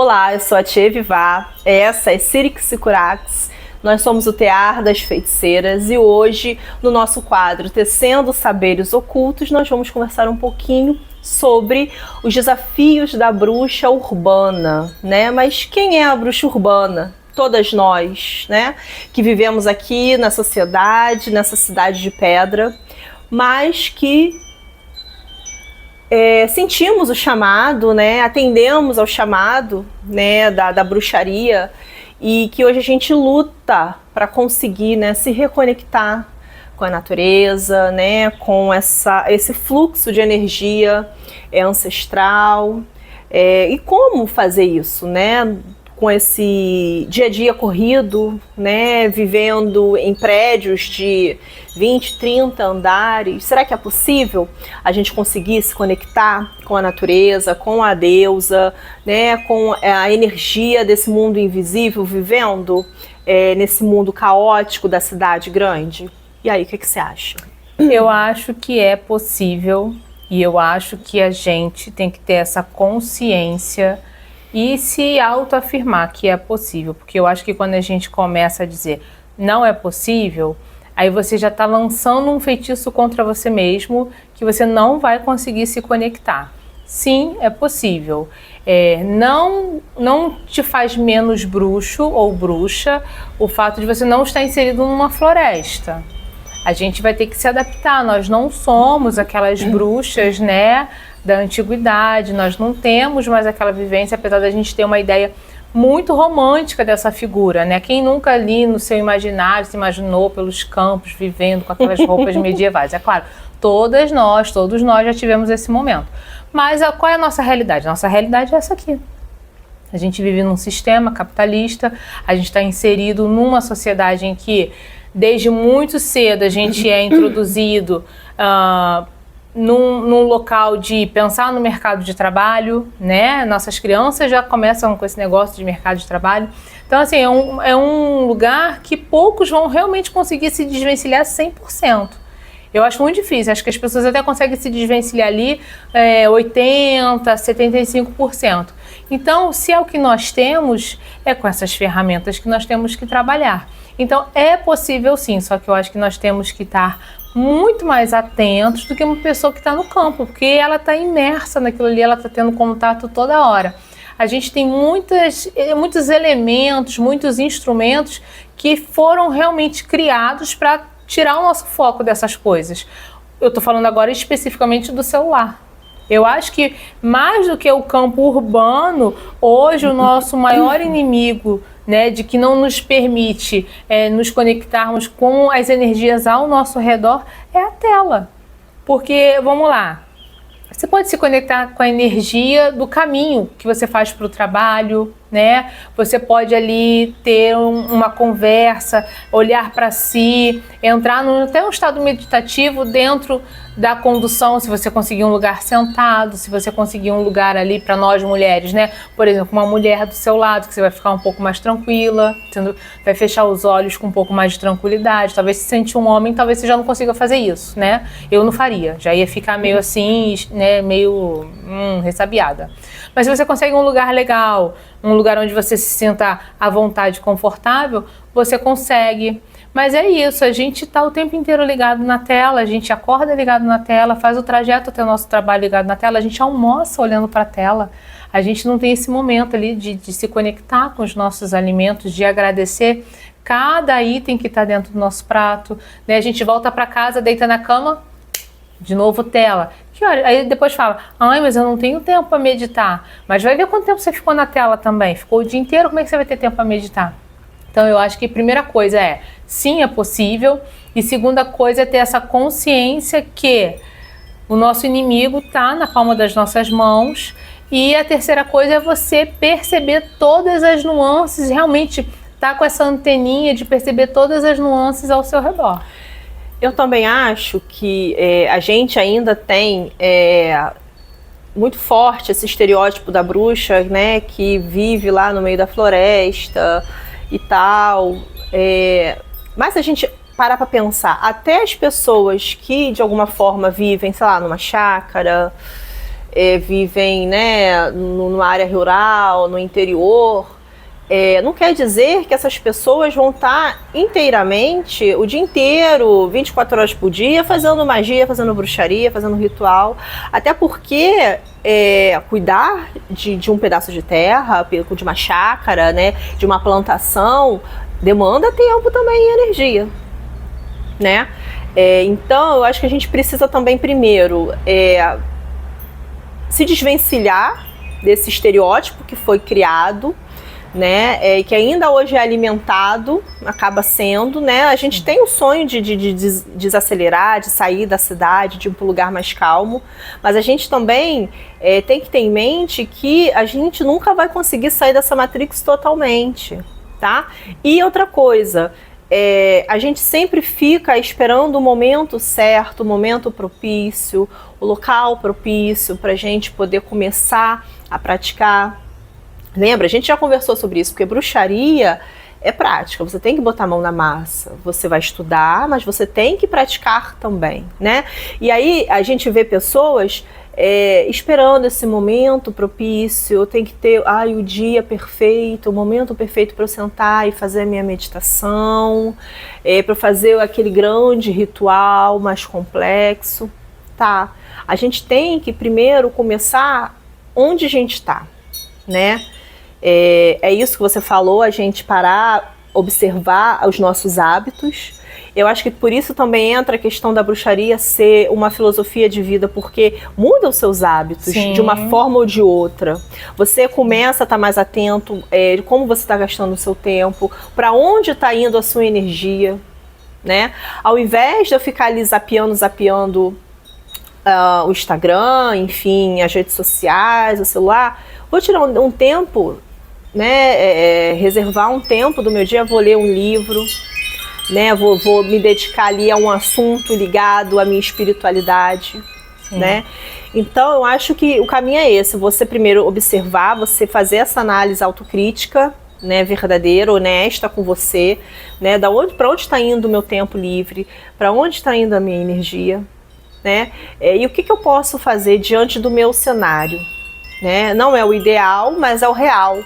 Olá, eu sou a Tia Vivá, essa é Cirix e Curax, nós somos o Tear das Feiticeiras e hoje, no nosso quadro Tecendo Saberes Ocultos, nós vamos conversar um pouquinho sobre os desafios da bruxa urbana, né? Mas quem é a bruxa urbana? Todas nós, né? Que vivemos aqui na sociedade, nessa cidade de pedra, mas que sentimos o chamado, né? Atendemos ao chamado, né? da bruxaria, e que hoje a gente luta para conseguir, né? Se reconectar com a natureza, né? Com esse fluxo de energia ancestral. E como fazer isso, né? Com esse dia a dia corrido, né, vivendo em prédios de 20, 30 andares, será que é possível a gente conseguir se conectar com a natureza, com a deusa, né, com a energia desse mundo invisível, vivendo nesse mundo caótico da cidade grande? E aí, o que você acha? Eu acho que é possível e eu acho que a gente tem que ter essa consciência e se autoafirmar que é possível, porque eu acho que quando a gente começa a dizer não é possível, aí você já está lançando um feitiço contra você mesmo, que você não vai conseguir se conectar. Sim, é possível. Não te faz menos bruxo ou bruxa o fato de você não estar inserido numa floresta. A gente vai ter que se adaptar, nós não somos aquelas bruxas, né, da antiguidade, nós não temos mais aquela vivência, apesar da gente ter uma ideia muito romântica dessa figura, né? Quem nunca ali no seu imaginário se imaginou pelos campos, vivendo com aquelas roupas medievais? É claro, todos nós já tivemos esse momento. Mas qual é a nossa realidade? Nossa realidade é essa aqui. A gente vive num sistema capitalista, a gente está inserido numa sociedade em que, desde muito cedo, a gente é introduzido num local de pensar no mercado de trabalho, né? Nossas crianças já começam com esse negócio de mercado de trabalho. Então, assim, é um lugar que poucos vão realmente conseguir se desvencilhar 100%. Eu acho muito difícil, acho que as pessoas até conseguem se desvencilhar ali 80%, 75%. Então, se é o que nós temos, é com essas ferramentas que nós temos que trabalhar. Então, é possível sim, só que eu acho que nós temos que estar muito mais atentos do que uma pessoa que está no campo, porque ela está imersa naquilo ali, ela está tendo contato toda hora. A gente tem muitos elementos, muitos instrumentos que foram realmente criados para tirar o nosso foco dessas coisas. Eu estou falando agora especificamente do celular. Eu acho que mais do que o campo urbano, hoje o nosso maior inimigo, né, de que não nos permite nos conectarmos com as energias ao nosso redor é a tela. Porque, vamos lá, você pode se conectar com a energia do caminho que você faz para o trabalho, né? Você pode ali ter uma conversa, olhar para si, entrar até um estado meditativo dentro da condução, se você conseguir um lugar sentado, se você conseguir um lugar ali para nós mulheres, né? Por exemplo, uma mulher do seu lado, que você vai ficar um pouco mais tranquila, vai fechar os olhos com um pouco mais de tranquilidade. Talvez se sente um homem, talvez você já não consiga fazer isso, né? Eu não faria, já ia ficar meio assim, né? Meio ressabiada. Mas se você consegue um lugar legal, um lugar onde você se sinta à vontade, confortável, você consegue. Mas é isso, a gente está o tempo inteiro ligado na tela, a gente acorda ligado na tela, faz o trajeto até o nosso trabalho ligado na tela, a gente almoça olhando para a tela, a gente não tem esse momento ali de se conectar com os nossos alimentos, de agradecer cada item que está dentro do nosso prato, né? A gente volta para casa, deita na cama, de novo tela. Que hora? Aí depois fala, mas eu não tenho tempo para meditar. Mas vai ver quanto tempo você ficou na tela também. Ficou o dia inteiro, como é que você vai ter tempo para meditar? Então eu acho que a primeira coisa sim, é possível. E segunda coisa é ter essa consciência que o nosso inimigo está na palma das nossas mãos. E a terceira coisa é você perceber todas as nuances, realmente estar com essa anteninha de perceber todas as nuances ao seu redor. Eu também acho que a gente ainda tem muito forte esse estereótipo da bruxa, né, que vive lá no meio da floresta e tal. Mas a gente parar para pensar, até as pessoas que de alguma forma vivem, sei lá, numa chácara, vivem, né, numa área rural, no interior, não quer dizer que essas pessoas vão estar inteiramente, o dia inteiro, 24 horas por dia, fazendo magia, fazendo bruxaria, fazendo ritual. Até porque cuidar de um pedaço de terra, de uma chácara, né, de uma plantação, demanda tempo também e energia, né? Então, eu acho que a gente precisa também, primeiro, se desvencilhar desse estereótipo que foi criado, né, que ainda hoje é alimentado, acaba sendo, né, a gente tem o sonho de desacelerar, de sair da cidade, de ir para um lugar mais calmo, mas a gente também tem que ter em mente que a gente nunca vai conseguir sair dessa matrix totalmente, tá? E outra coisa, a gente sempre fica esperando o momento certo, o momento propício, o local propício para a gente poder começar a praticar. Lembra? A gente já conversou sobre isso, porque bruxaria é prática, você tem que botar a mão na massa, você vai estudar, mas você tem que praticar também, né? E aí a gente vê pessoas esperando esse momento propício, tem que ter o dia perfeito, o momento perfeito para eu sentar e fazer a minha meditação, para fazer aquele grande ritual mais complexo, tá? A gente tem que primeiro começar onde a gente está, né? É isso que você falou, a gente parar, observar os nossos hábitos. Eu acho que por isso também entra a questão da bruxaria ser uma filosofia de vida, porque muda os seus hábitos. Sim. De uma forma ou de outra. Você começa a estar mais atento de como você está gastando o seu tempo, para onde está indo a sua energia, né? Ao invés de eu ficar ali zapeando o Instagram, enfim, as redes sociais, o celular, vou tirar um tempo, né, reservar um tempo do meu dia, vou ler um livro, né, vou me dedicar ali a um assunto ligado à minha espiritualidade, né? Então eu acho que o caminho é esse, você primeiro observar, você fazer essa análise autocrítica, né, verdadeira, honesta com você, né, para onde está indo o meu tempo livre, para onde está indo a minha energia, né, e o que eu posso fazer diante do meu cenário, né? Não é o ideal, mas é o real.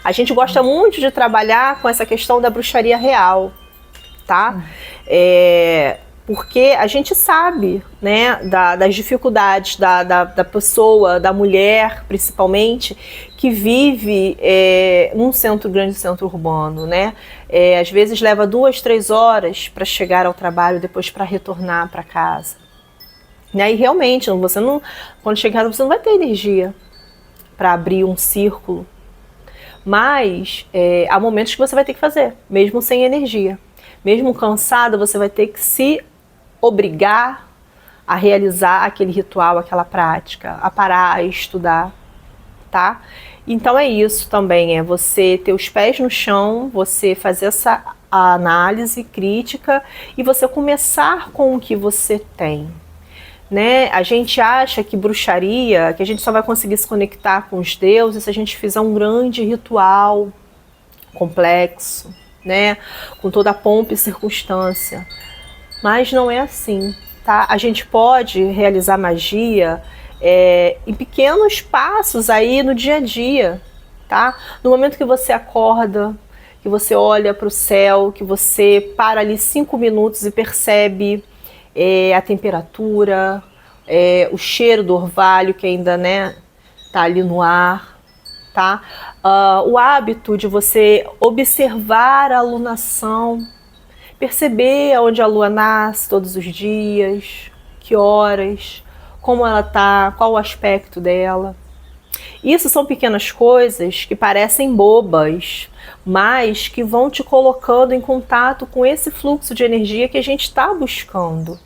A gente gosta muito de trabalhar com essa questão da bruxaria real, tá? Porque a gente sabe, né, das dificuldades da pessoa, da mulher, principalmente, que vive num grande centro urbano, né? Às vezes leva 2, 3 horas para chegar ao trabalho, depois para retornar para casa. Né? E realmente, quando chegar em casa, você não vai ter energia para abrir um círculo, mas há momentos que você vai ter que fazer, mesmo sem energia. Mesmo cansada, você vai ter que se obrigar a realizar aquele ritual, aquela prática, a parar, a estudar, tá? Então é isso também, é você ter os pés no chão, você fazer essa análise crítica e você começar com o que você tem. Né? A gente acha que bruxaria, que a gente só vai conseguir se conectar com os deuses se a gente fizer um grande ritual complexo, né? Com toda a pompa e circunstância. Mas não é assim, tá? A gente pode realizar magia em pequenos passos aí no dia a dia, tá? No momento que você acorda, que você olha para o céu, que você para ali 5 minutos e percebe a temperatura, o cheiro do orvalho que ainda, né, tá ali no ar, tá? O hábito de você observar a alunação, perceber onde a lua nasce todos os dias, que horas, como ela tá, qual o aspecto dela. Isso são pequenas coisas que parecem bobas, mas que vão te colocando em contato com esse fluxo de energia que a gente está buscando,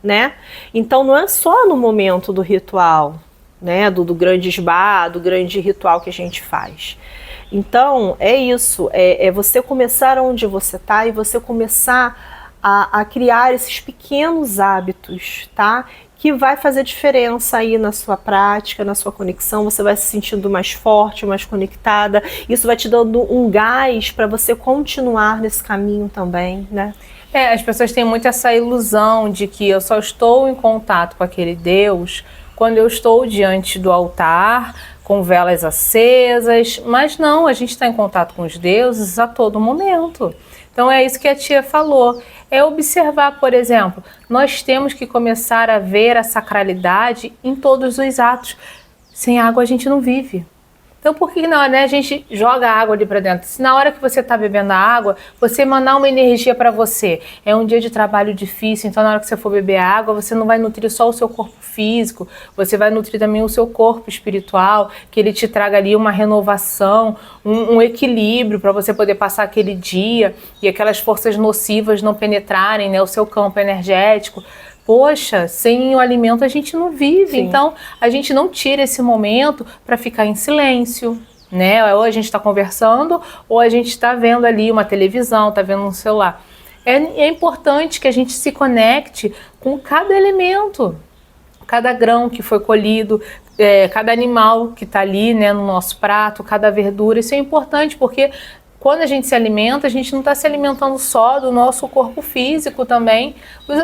né? Então não é só no momento do ritual, né? Do grande esbá, do grande ritual que a gente faz. Então é isso, é você começar onde você está e você começar a criar esses pequenos hábitos, tá? Que vai fazer diferença aí na sua prática, na sua conexão, você vai se sentindo mais forte, mais conectada, isso vai te dando um gás para você continuar nesse caminho também, né? As pessoas têm muito essa ilusão de que eu só estou em contato com aquele Deus quando eu estou diante do altar, com velas acesas, mas não, a gente está em contato com os deuses a todo momento. Então é isso que a tia falou, é observar, por exemplo, nós temos que começar a ver a sacralidade em todos os atos. Sem água a gente não vive. Então por que não, né, a gente joga a água ali para dentro? Se na hora que você está bebendo a água, você mandar uma energia para você, é um dia de trabalho difícil, então na hora que você for beber a água, você não vai nutrir só o seu corpo físico, você vai nutrir também o seu corpo espiritual, que ele te traga ali uma renovação, um equilíbrio para você poder passar aquele dia e aquelas forças nocivas não penetrarem, né, o seu campo energético. Poxa, sem o alimento a gente não vive. Sim. Então a gente não tira esse momento para ficar em silêncio, né? Ou a gente está conversando, ou a gente está vendo ali uma televisão, está vendo um celular. É importante que a gente se conecte com cada elemento, cada grão que foi colhido, cada animal que está ali, né, no nosso prato, cada verdura. Isso é importante porque quando a gente se alimenta, a gente não está se alimentando só do nosso corpo físico também.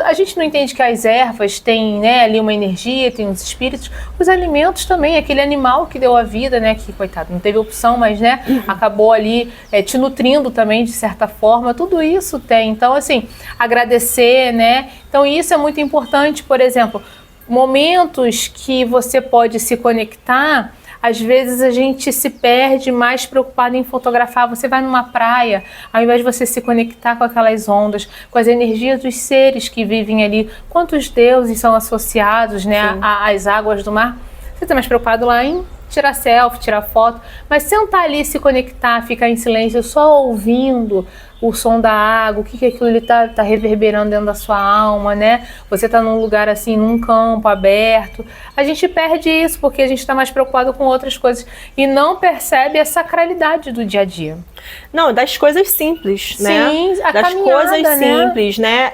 A gente não entende que as ervas têm, né, ali uma energia, tem os espíritos. Os alimentos também, aquele animal que deu a vida, né, que coitado, não teve opção, mas né, acabou ali te nutrindo também de certa forma. Tudo isso tem. Então, assim, agradecer, né? Então, isso é muito importante. Por exemplo, momentos que você pode se conectar. Às vezes a gente se perde mais preocupado em fotografar. Você vai numa praia, ao invés de você se conectar com aquelas ondas, com as energias dos seres que vivem ali, quantos deuses são associados, né, às águas do mar, você está mais preocupado lá em tirar selfie, tirar foto, mas sentar ali, se conectar, ficar em silêncio, só ouvindo o som da água, o que aquilo está reverberando dentro da sua alma, né? Você está num lugar assim, num campo aberto. A gente perde isso porque a gente está mais preocupado com outras coisas e não percebe a sacralidade do dia a dia. Não, das coisas simples, né? Sim, a das coisas simples, né?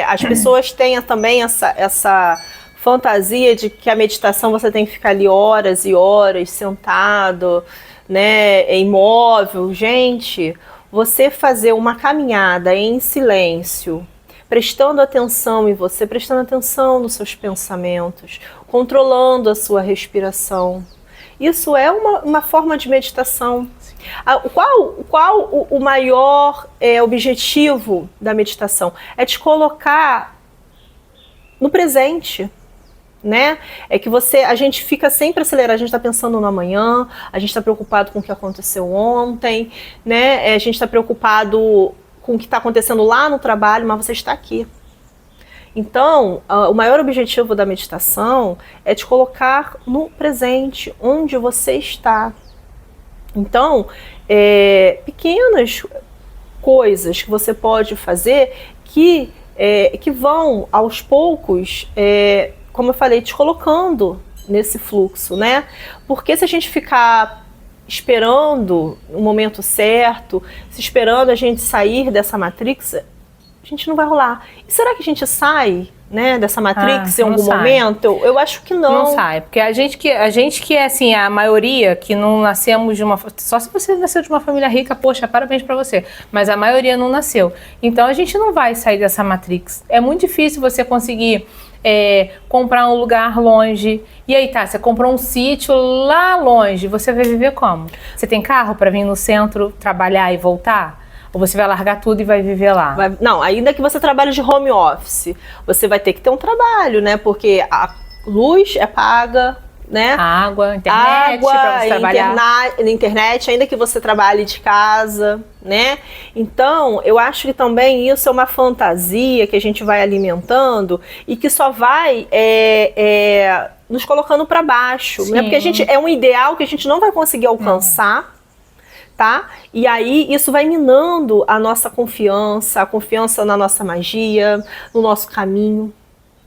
As pessoas têm também essa fantasia de que a meditação você tem que ficar ali horas e horas sentado, né, imóvel. Gente, você fazer uma caminhada em silêncio, prestando atenção em você, prestando atenção nos seus pensamentos, controlando a sua respiração. Isso é uma forma de meditação. Qual o maior objetivo da meditação? É te colocar no presente. Né? É que a gente fica sempre acelerado, a gente está pensando no amanhã, a gente está preocupado com o que aconteceu ontem, né? A gente está preocupado com o que está acontecendo lá no trabalho, mas você está aqui. Então, o maior objetivo da meditação é te colocar no presente, onde você está. Então, pequenas coisas que você pode fazer que vão aos poucos, como eu falei, te colocando nesse fluxo, né? Porque se a gente ficar esperando o momento certo, se esperando a gente sair dessa Matrix, a gente não vai rolar. E será que a gente sai, né, dessa Matrix em algum momento? Eu acho que não. Não sai, porque a gente que é assim, a maioria que não nascemos de uma... Só se você nasceu de uma família rica, poxa, parabéns pra você. Mas a maioria não nasceu. Então a gente não vai sair dessa Matrix. É muito difícil você conseguir comprar um lugar longe. E aí tá, você comprou um sítio lá longe, você vai viver como? Você tem carro para vir no centro, trabalhar e voltar? Ou você vai largar tudo e vai viver lá? Não, ainda que você trabalhe de home office, você vai ter que ter um trabalho, né? Porque a luz é paga, né? Água, internet, para você trabalhar. Internet, ainda que você trabalhe de casa, né? Então, eu acho que também isso é uma fantasia que a gente vai alimentando e que só vai nos colocando para baixo, né? Porque é um ideal que a gente não vai conseguir alcançar, tá? E aí isso vai minando a nossa confiança, a confiança na nossa magia, no nosso caminho,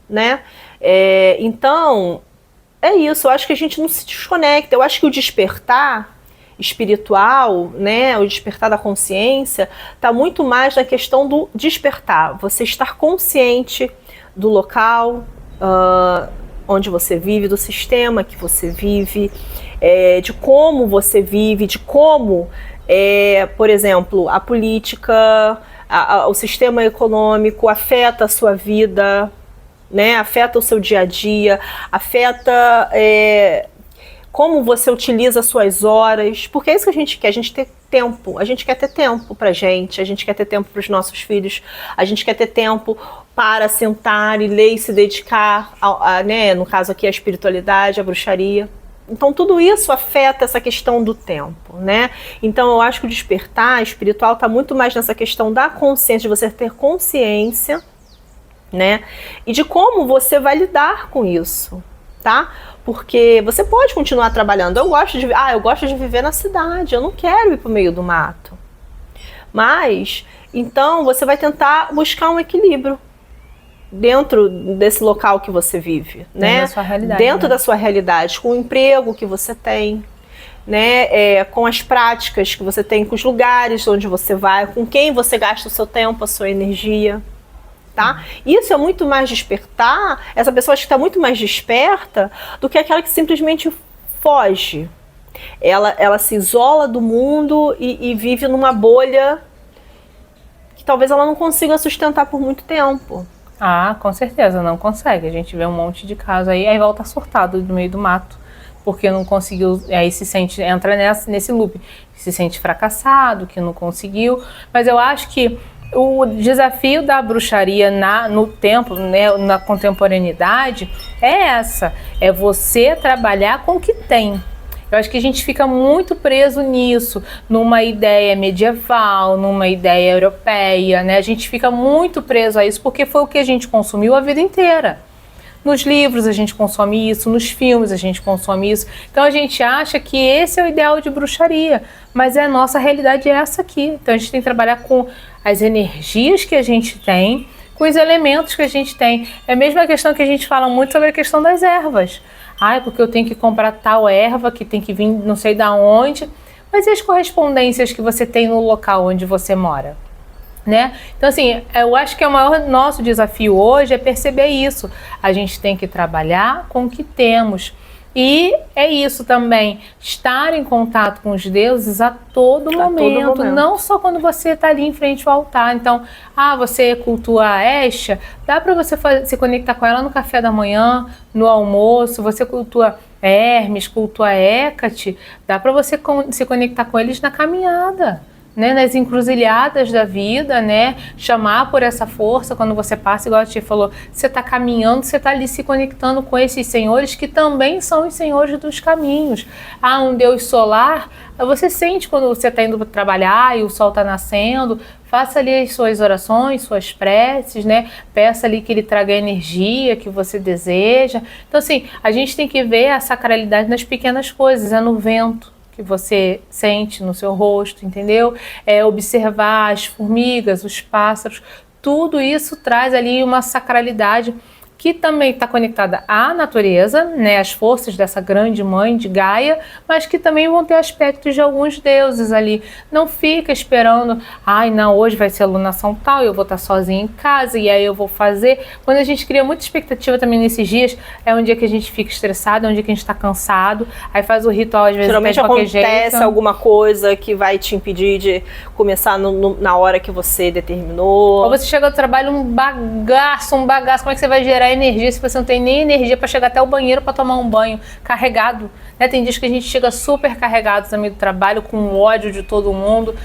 né? Então, é isso, eu acho que a gente não se desconecta. Eu acho que o despertar espiritual, né, o despertar da consciência, está muito mais na questão do despertar. Você estar consciente do local onde você vive, do sistema que você vive, de como você vive, de como, por exemplo, a política, o sistema econômico afeta a sua vida, né? Afeta o seu dia a dia, afeta como você utiliza as suas horas, porque é isso que a gente quer ter tempo, a gente quer ter tempo pra gente, a gente quer ter tempo para os nossos filhos, a gente quer ter tempo para sentar e ler e se dedicar, né, no caso aqui a espiritualidade, a bruxaria. Então tudo isso afeta essa questão do tempo, né? Então eu acho que o despertar espiritual está muito mais nessa questão da consciência, de você ter consciência, né? E de como você vai lidar com isso, tá? Porque você pode continuar trabalhando. Eu gosto de viver na cidade, eu não quero ir para o meio do mato. Mas, então, você vai tentar buscar um equilíbrio dentro desse local que você vive, né? Dentro da sua realidade, com o emprego que você tem, né? Com as práticas que você tem, com os lugares onde você vai, com quem você gasta o seu tempo, a sua energia. Tá? Isso é muito mais despertar, essa pessoa que está muito mais desperta do que aquela que simplesmente foge. Ela se isola do mundo e vive numa bolha que talvez ela não consiga sustentar por muito tempo. Ah, com certeza, não consegue. A gente vê um monte de casos aí volta surtado no meio do mato, porque não conseguiu, aí entra nesse loop, se sente fracassado, que não conseguiu. Mas eu acho que o desafio da bruxaria no tempo, né, na contemporaneidade, é você trabalhar com o que tem. Eu acho que a gente fica muito preso nisso, numa ideia medieval, numa ideia europeia, né? A gente fica muito preso a isso porque foi o que a gente consumiu a vida inteira. Nos livros a gente consome isso, nos filmes a gente consome isso. Então a gente acha que esse é o ideal de bruxaria, mas a nossa realidade é essa aqui. Então a gente tem que trabalhar com as energias que a gente tem, com os elementos que a gente tem. É a mesma questão que a gente fala muito sobre a questão das ervas. Porque eu tenho que comprar tal erva que tem que vir não sei da onde. Mas e as correspondências que você tem no local onde você mora? Né? Então assim, eu acho que o maior nosso desafio hoje é perceber isso. A gente tem que trabalhar com o que temos. E é isso também, estar em contato com os deuses a todo momento, não só quando você está ali em frente ao altar. Então, você cultua a Estia, dá para você se conectar com ela no café da manhã, no almoço, você cultua Hermes, cultua Hécate, dá para você se conectar com eles na caminhada, né, nas encruzilhadas da vida, né, chamar por essa força quando você passa, igual a Tia falou, você está caminhando, você está ali se conectando com esses senhores que também são os senhores dos caminhos. Um deus solar, você sente quando você está indo para trabalhar e o sol está nascendo, faça ali as suas orações, suas preces, né, peça ali que ele traga a energia que você deseja. Então assim, a gente tem que ver a sacralidade nas pequenas coisas, no vento que você sente no seu rosto, entendeu? Observar as formigas, os pássaros, tudo isso traz ali uma sacralidade que também está conectada à natureza, né, às forças dessa grande mãe de Gaia, mas que também vão ter aspectos de alguns deuses ali. Não fica esperando, não, hoje vai ser a alunação tal, eu vou estar sozinha em casa, e aí eu vou fazer. Quando a gente cria muita expectativa também nesses dias, é um dia que a gente fica estressado, é um dia que a gente está cansado, aí faz o ritual às vezes geralmente de qualquer jeito. Acontece alguma coisa que vai te impedir de começar na hora que você determinou. Ou você chega do trabalho, um bagaço, como é que você vai gerar energia se você não tem nem energia para chegar até o banheiro para tomar um banho carregado, né? Tem dias que a gente chega super carregado também do trabalho, com ódio de todo mundo.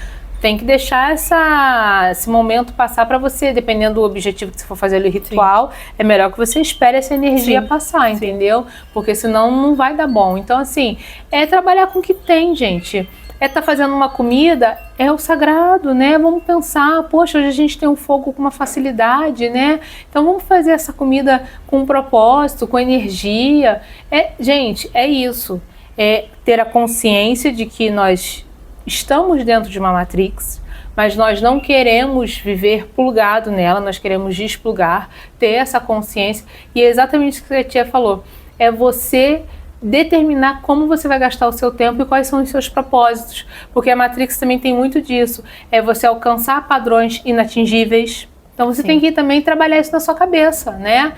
Tem que deixar esse momento passar para você, dependendo do objetivo que você for fazer o ritual. Sim. É melhor que você espere essa energia passar, entendeu? Porque senão não vai dar bom. Então assim, é trabalhar com o que tem, gente. Tá fazendo uma comida, é o sagrado, né? Vamos pensar, poxa, hoje a gente tem um fogo com uma facilidade, né? Então vamos fazer essa comida com um propósito, com energia. Gente, é isso. É ter a consciência de que nós estamos dentro de uma matrix, mas nós não queremos viver plugado nela, nós queremos desplugar, ter essa consciência. E é exatamente isso que a Tia falou. É você determinar como você vai gastar o seu tempo e quais são os seus propósitos, porque a Matrix também tem muito disso, é você alcançar padrões inatingíveis. Então você tem que também trabalhar isso na sua cabeça, né?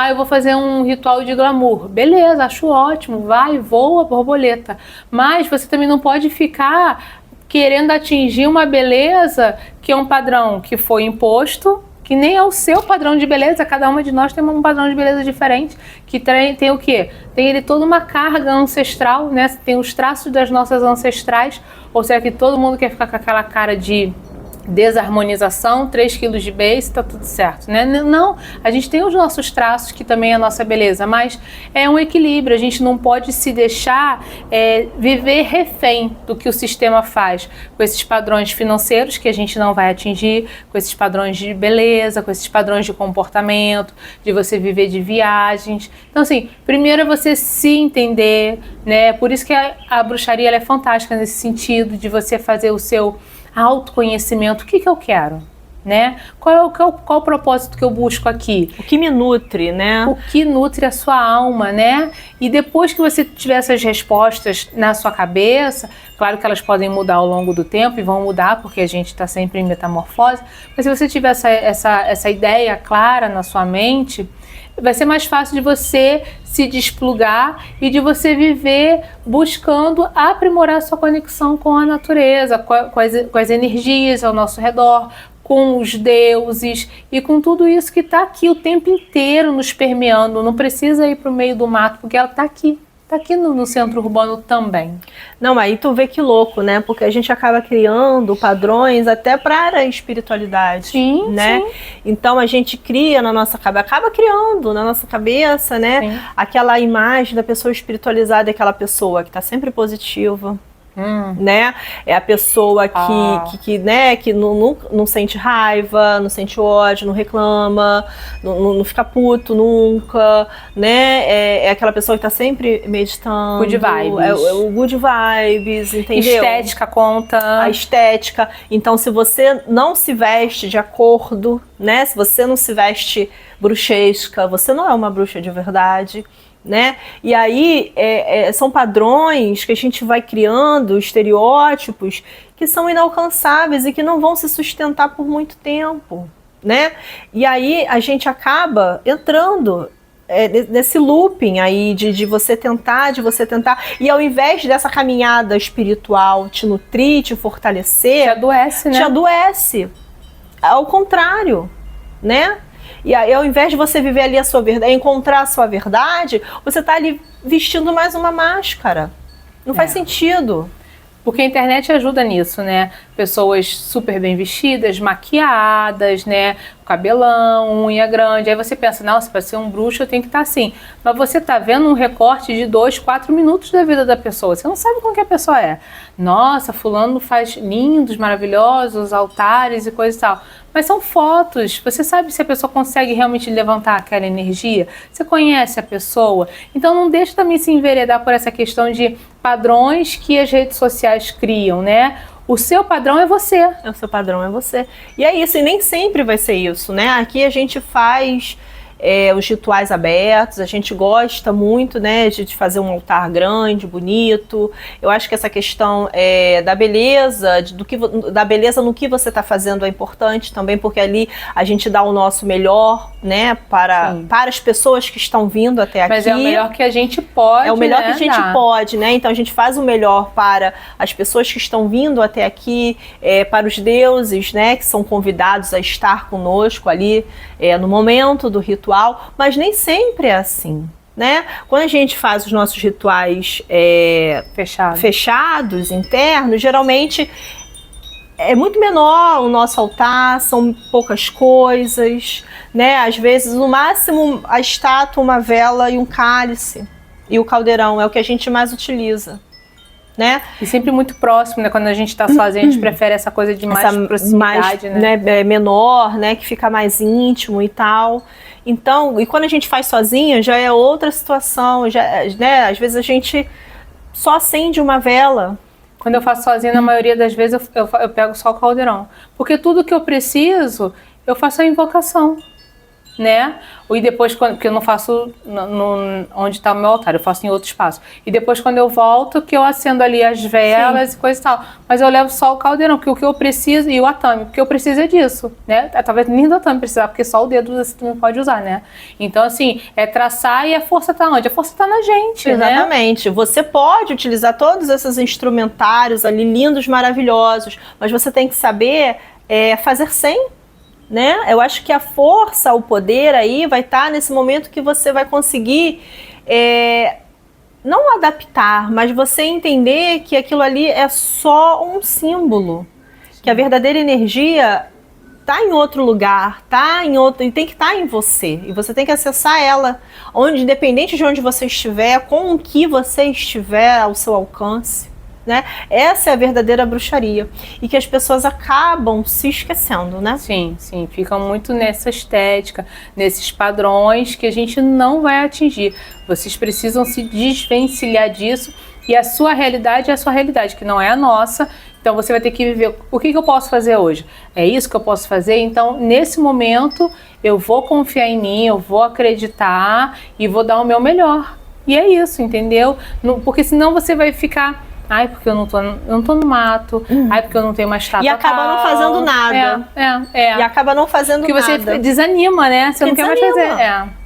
Eu vou fazer um ritual de glamour, beleza, acho ótimo, vai, voa, borboleta, mas você também não pode ficar querendo atingir uma beleza que é um padrão que foi imposto, que nem é o seu padrão de beleza. Cada uma de nós tem um padrão de beleza diferente, que tem o quê? Tem ele toda uma carga ancestral, né? Tem os traços das nossas ancestrais, ou seja, que todo mundo quer ficar com aquela cara de desarmonização, 3 quilos de base, tá tudo certo, né? Não, a gente tem os nossos traços, que também é a nossa beleza, mas é um equilíbrio, a gente não pode se deixar viver refém do que o sistema faz, com esses padrões financeiros que a gente não vai atingir, com esses padrões de beleza, com esses padrões de comportamento, de você viver de viagens. Então, assim, primeiro é você se entender, né? Por isso que a bruxaria ela é fantástica nesse sentido, de você fazer o seu autoconhecimento. O que eu quero, né? Qual o propósito que eu busco aqui? O que me nutre, né? O que nutre a sua alma, né? E depois que você tiver essas respostas na sua cabeça, claro que elas podem mudar ao longo do tempo e vão mudar porque a gente está sempre em metamorfose, mas se você tiver essa ideia clara na sua mente, vai ser mais fácil de você se desplugar e de você viver buscando aprimorar sua conexão com a natureza, com as energias ao nosso redor, com os deuses e com tudo isso que está aqui o tempo inteiro nos permeando. Não precisa ir para o meio do mato, porque ela está aqui. Está aqui no centro urbano também. Não, aí tu vê que louco, né? Porque a gente acaba criando padrões até para a espiritualidade, sim, né? Sim. Então a gente cria na nossa cabeça, acaba criando na nossa cabeça, né? Sim. Aquela imagem da pessoa espiritualizada, aquela pessoa que está sempre positiva. Né? É a pessoa que não sente raiva, não sente ódio, não reclama, não fica puto nunca, né? É aquela pessoa que tá sempre meditando. Good vibes. É o good vibes, entendeu? Estética conta. A estética. Então, se você não se veste de acordo, né? Se você não se veste bruxesca, você não é uma bruxa de verdade. Né? E aí são padrões que a gente vai criando, estereótipos que são inalcançáveis e que não vão se sustentar por muito tempo, né? E aí a gente acaba entrando nesse looping aí de você tentar, e ao invés dessa caminhada espiritual te nutrir, te fortalecer, te adoece, né? Te adoece. Ao contrário, né? E aí, ao invés de você viver ali a sua verdade, encontrar a sua verdade, você está ali vestindo mais uma máscara. Não faz sentido. Porque a internet ajuda nisso, né? Pessoas super bem vestidas, maquiadas, né? Cabelão, unha grande. Aí você pensa, nossa, para ser um bruxo eu tenho que estar assim. Mas você tá vendo um recorte de 2, 4 minutos da vida da pessoa. Você não sabe como que a pessoa é. Nossa, fulano faz lindos, maravilhosos altares e coisa e tal. Mas são fotos. Você sabe se a pessoa consegue realmente levantar aquela energia? Você conhece a pessoa? Então não deixe também se enveredar por essa questão de padrões que as redes sociais criam, né? O seu padrão é você. O seu padrão é você. E é isso, e nem sempre vai ser isso, né? Aqui a gente faz os rituais abertos, a gente gosta muito, né, de fazer um altar grande, bonito. Eu acho que essa questão da beleza, da beleza no que você está fazendo é importante também, porque ali a gente dá o nosso melhor, né, para as pessoas que estão vindo até aqui. Mas é o melhor que a gente pode, É o melhor, né, que a gente pode, né? Então a gente faz o melhor para as pessoas que estão vindo até aqui, para os deuses, né, que são convidados a estar conosco ali no momento do ritual. Mas nem sempre é assim, né? Quando a gente faz os nossos rituais fechados, internos, geralmente é muito menor o nosso altar, são poucas coisas, né? Às vezes, no máximo, a estátua, uma vela e um cálice. E o caldeirão é o que a gente mais utiliza. Né? E sempre muito próximo, né? Quando a gente está sozinho, a gente prefere essa coisa de mais proximidade, né? Menor, né? Que fica mais íntimo e tal. Então, e quando a gente faz sozinha, já é outra situação, né? Às vezes a gente só acende uma vela. Quando eu faço sozinha, na maioria das vezes, eu pego só o caldeirão. Porque tudo que eu preciso, eu faço a invocação, né? E depois, porque eu não faço onde está o meu altar, eu faço em outro espaço. E depois, quando eu volto, que eu acendo ali as velas e coisa e tal. Mas eu levo só o caldeirão, porque o que eu preciso, e o atame, porque eu preciso é disso, né? Talvez nem do atame precisar, porque só o dedo você não pode usar, né? Então, assim, é traçar e a força tá onde? A força tá na gente, Exatamente. Né? Você pode utilizar todos esses instrumentários ali, lindos, maravilhosos, mas você tem que saber fazer sem. né? Eu acho que a força, o poder aí vai estar nesse momento que você vai conseguir não adaptar, mas você entender que aquilo ali é só um símbolo, que a verdadeira energia está em outro lugar, tá em outro, e tem que estar em você, e você tem que acessar ela, onde, independente de onde você estiver, com o que você estiver ao seu alcance, né? Essa é a verdadeira bruxaria, e que as pessoas acabam se esquecendo, né? Sim, sim, ficam muito nessa estética, nesses padrões que a gente não vai atingir. Vocês precisam se desvencilhar disso, e a sua realidade é a sua realidade, que não é a nossa. Então você vai ter que viver, o que eu posso fazer hoje? É isso que eu posso fazer? Então nesse momento eu vou confiar em mim, eu vou acreditar e vou dar o meu melhor. E é isso, entendeu? Porque senão você vai ficar, ai, porque eu não tô no mato, ai, porque eu não tenho uma estátua. E acaba não fazendo nada. E acaba não fazendo nada. Porque você desanima, né? Você não quer mais fazer.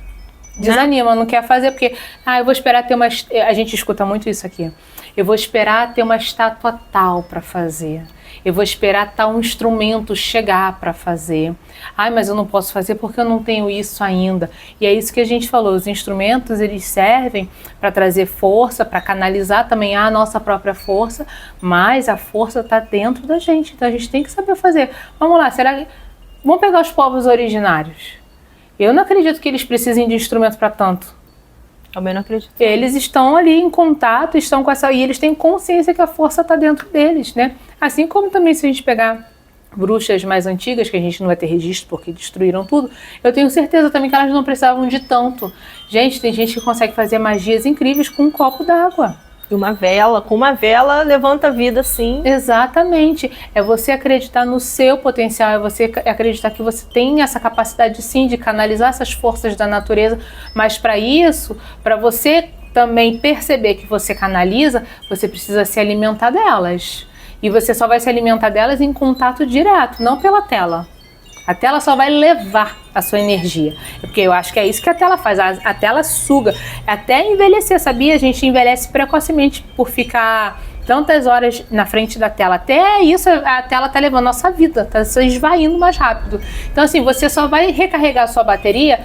Desanima, não quer fazer, porque eu vou esperar ter uma... A gente escuta muito isso aqui. Eu vou esperar ter uma estátua tal para fazer. Eu vou esperar tal instrumento chegar para fazer. Ai, mas eu não posso fazer porque eu não tenho isso ainda. E é isso que a gente falou. Os instrumentos, eles servem para trazer força, para canalizar também a nossa própria força, mas a força está dentro da gente. Então a gente tem que saber fazer. Vamos lá, vamos pegar os povos originários. Eu não acredito que eles precisem de instrumento para tanto. Também não acredito. Eles estão ali em contato, estão com essa... E eles têm consciência que a força está dentro deles, né? Assim como também se a gente pegar bruxas mais antigas, que a gente não vai ter registro porque destruíram tudo, eu tenho certeza também que elas não precisavam de tanto. Gente, tem gente que consegue fazer magias incríveis com um copo d'água. E uma vela, com uma vela levanta a vida, sim. Exatamente. É você acreditar no seu potencial, é você acreditar que você tem essa capacidade, sim, de canalizar essas forças da natureza, mas para isso, para você também perceber que você canaliza, você precisa se alimentar delas. E você só vai se alimentar delas em contato direto, não pela tela. A tela só vai levar a sua energia. Porque eu acho que é isso que a tela faz. A tela suga. Até envelhecer, sabia? A gente envelhece precocemente por ficar tantas horas na frente da tela. Até isso a tela tá levando a nossa vida. Tá se esvaindo mais rápido. Então assim, você só vai recarregar a sua bateria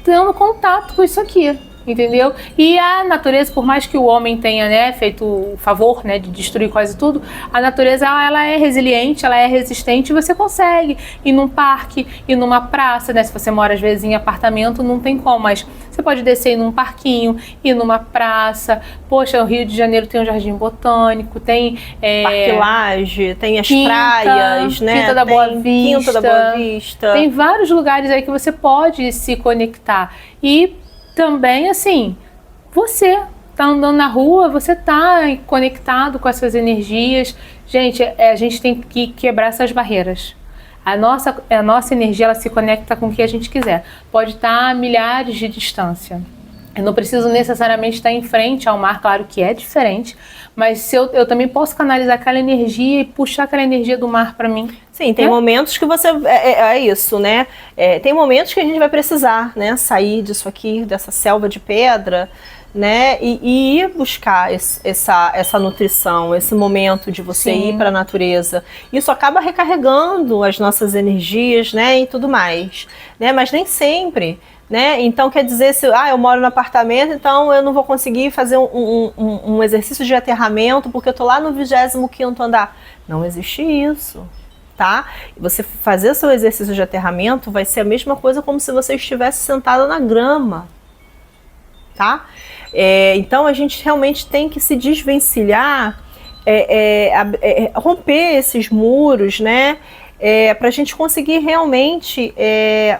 tendo contato com isso aqui. Entendeu? E a natureza, por mais que o homem tenha, né, feito o favor, né, de destruir quase tudo, a natureza, ela é resiliente, ela é resistente, e você consegue ir num parque, ir numa praça, né, se você mora às vezes em apartamento, não tem como, mas você pode descer ir num parquinho, ir numa praça. Poxa, o Rio de Janeiro tem um jardim botânico, tem... Parque Lage, tem as praias, né? Quinta da Boa Vista. Quinta da Boa Vista. Tem vários lugares aí que você pode se conectar. E também, assim, você tá andando na rua, você tá conectado com essas energias. Gente, a gente tem que quebrar essas barreiras. A nossa energia, ela se conecta com o que a gente quiser. Pode estar a milhares de distância. Eu não preciso necessariamente estar em frente ao mar, claro que é diferente, mas eu também posso canalizar aquela energia e puxar aquela energia do mar para mim. Sim, tem momentos que você... É isso, né? Tem momentos que a gente vai precisar, né? Sair disso aqui, dessa selva de pedra, né? E ir buscar essa nutrição, esse momento de você ir para a natureza. Isso acaba recarregando as nossas energias, né? E tudo mais, né? Mas nem sempre... Né? Então quer dizer, se eu moro no apartamento, então eu não vou conseguir fazer um exercício de aterramento porque eu tô lá no 25º andar. Não existe isso, tá? Você fazer seu exercício de aterramento vai ser a mesma coisa como se você estivesse sentada na grama, tá? Então a gente realmente tem que se desvencilhar, romper esses muros, né? Para a gente conseguir realmente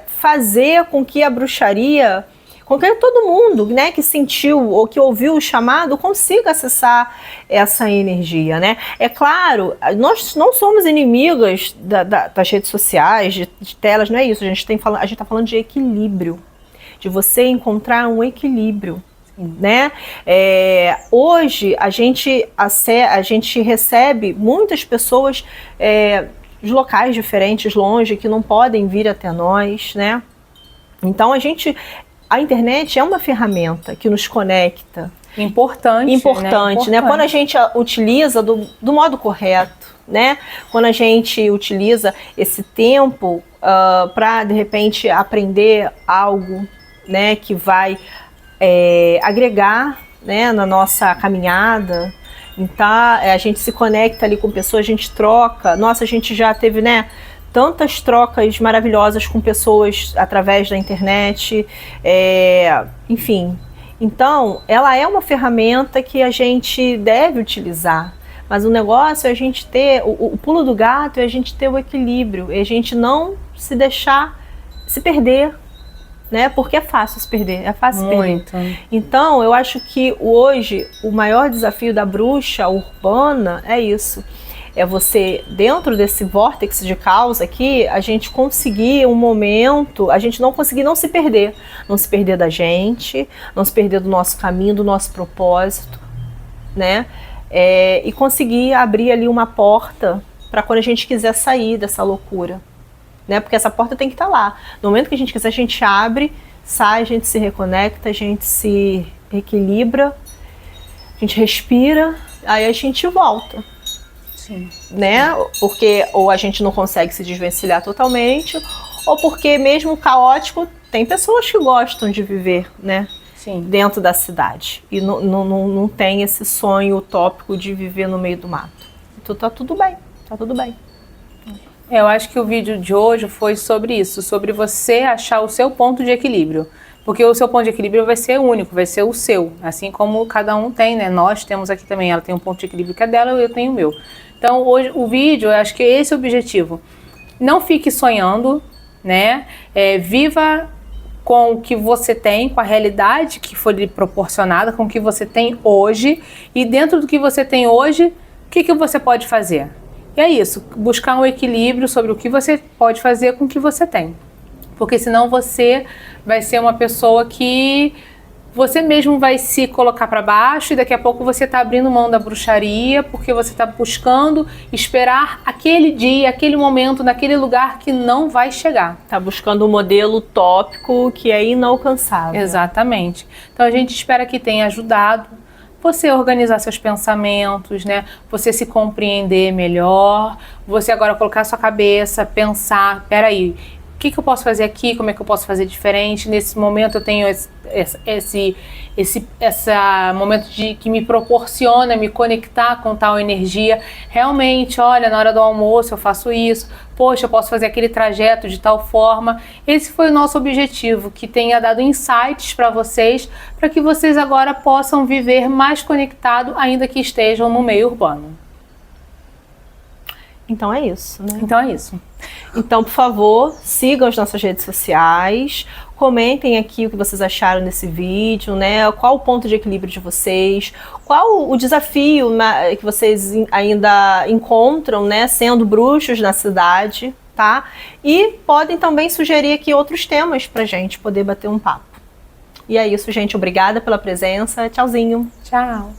fazer com que a bruxaria, com que todo mundo, né, que sentiu ou que ouviu o chamado consiga acessar essa energia, né? É claro, nós não somos inimigas das redes sociais, de telas, não é isso. A gente está falando de equilíbrio, de você encontrar um equilíbrio. Né? Hoje a gente recebe muitas pessoas de locais diferentes, longe, que não podem vir até nós, né? Então a internet é uma ferramenta que nos conecta, Importante, né? Quando a gente utiliza do modo correto, né? Quando a gente utiliza esse tempo para, de repente, aprender algo, né, que vai agregar, né, na nossa caminhada. Então, a gente se conecta ali com pessoas, a gente troca. Nossa, a gente já teve, né, tantas trocas maravilhosas com pessoas através da internet, enfim. Então, ela é uma ferramenta que a gente deve utilizar, mas o negócio é a gente ter, o pulo do gato é a gente ter o equilíbrio, é a gente não se deixar se perder, né? Porque é fácil se perder, é fácil Muito. se perder. Então, eu acho que hoje o maior desafio da bruxa urbana é isso. É você, dentro desse vórtice de causa aqui, a gente conseguir um momento, a gente não conseguir não se perder da gente, não se perder do nosso caminho, do nosso propósito, né? E conseguir abrir ali uma porta para quando a gente quiser sair dessa loucura, né? Porque essa porta tem que estar lá. No momento que a gente quiser, a gente abre, sai, a gente se reconecta, a gente se equilibra, a gente respira, aí a gente volta. Sim. Né? Porque ou a gente não consegue se desvencilhar totalmente, ou porque mesmo caótico, tem pessoas que gostam de viver, né? Sim. Dentro da cidade e não tem esse sonho utópico de viver no meio do mato. Então tá tudo bem, tá tudo bem. Eu acho que o vídeo de hoje foi sobre isso, sobre você achar o seu ponto de equilíbrio. Porque o seu ponto de equilíbrio vai ser único, vai ser o seu. Assim como cada um tem, né? Nós temos aqui também, ela tem um ponto de equilíbrio que é dela, eu tenho o meu. Então, hoje, o vídeo, eu acho que esse é o objetivo. Não fique sonhando, né? Viva com o que você tem, com a realidade que foi lhe proporcionada, com o que você tem hoje. E dentro do que você tem hoje, o que você pode fazer? E é isso, buscar um equilíbrio sobre o que você pode fazer com o que você tem. Porque senão você vai ser uma pessoa que você mesmo vai se colocar para baixo e daqui a pouco você está abrindo mão da bruxaria porque você está buscando esperar aquele dia, aquele momento, naquele lugar que não vai chegar. Está buscando um modelo utópico que é inalcançável. Exatamente. Então a gente espera que tenha ajudado você a organizar seus pensamentos, né? Você se compreender melhor, você agora colocar a sua cabeça, pensar, peraí, o que eu posso fazer aqui, como é que eu posso fazer diferente? Nesse momento eu tenho esse momento que me proporciona me conectar com tal energia. Realmente, olha, na hora do almoço eu faço isso. Poxa, eu posso fazer aquele trajeto de tal forma. Esse foi o nosso objetivo, que tenha dado insights para que vocês agora possam viver mais conectado, ainda que estejam no meio urbano. Então é isso, né? Então é isso. Então, por favor, sigam as nossas redes sociais, comentem aqui o que vocês acharam desse vídeo, né? Qual o ponto de equilíbrio de vocês, qual o desafio que vocês ainda encontram, né, sendo bruxos na cidade, tá? E podem também sugerir aqui outros temas pra gente poder bater um papo. E é isso, gente. Obrigada pela presença. Tchauzinho. Tchau.